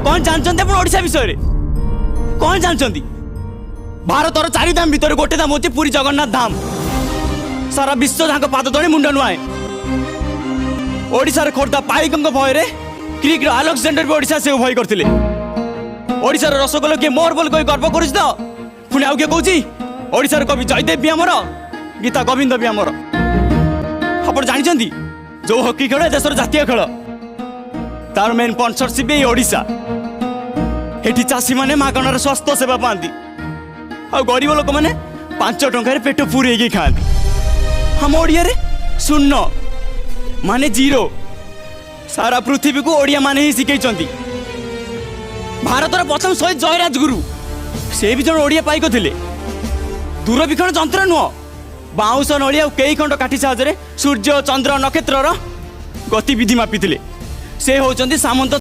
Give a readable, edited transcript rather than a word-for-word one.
कौन जानते अपन ओडिशा विषय कौन जानते भारतर चारि धाम भितर गोटे धाम होची पुरी जगन्नाथ धाम सारा विश्व जहाँ पाद तले मुंड नुआए ओडिशार खोर्धा पाइक भय ग्रीक आलेक्जेंडर भी ओडिशा से भय करते ओडिशार रसगोल किए मोर बोल कही गर्व कर पुणी आउ किए कौन ओडिशार कवि जयदेव भी आमर गीता गोविंद भी आमर आप जानते जो हॉकी खेल देशर जातीय खेल तार मेन स्पॉन्सरशिप ये ओडिशा एठी चाषी माने मागणार स्वास्थ्य सेवा पाती आ गरीब लोक मैंने 5 टंकार पेट पूरे खाती हम ओडिया रे शून्य माने जीरो सारा पृथ्वी को ओडिया माने ही शिखई भारतर प्रथम शहीद जयराज गुरु से भी जन ओडिया पाइक थे दूरवीक्षण यंत्र नुह बाउंश नड़िया कई खंड काठी साहाय्य सूर्य चंद्र नक्षत्र गतिविधि मापी से होचंदी सामंत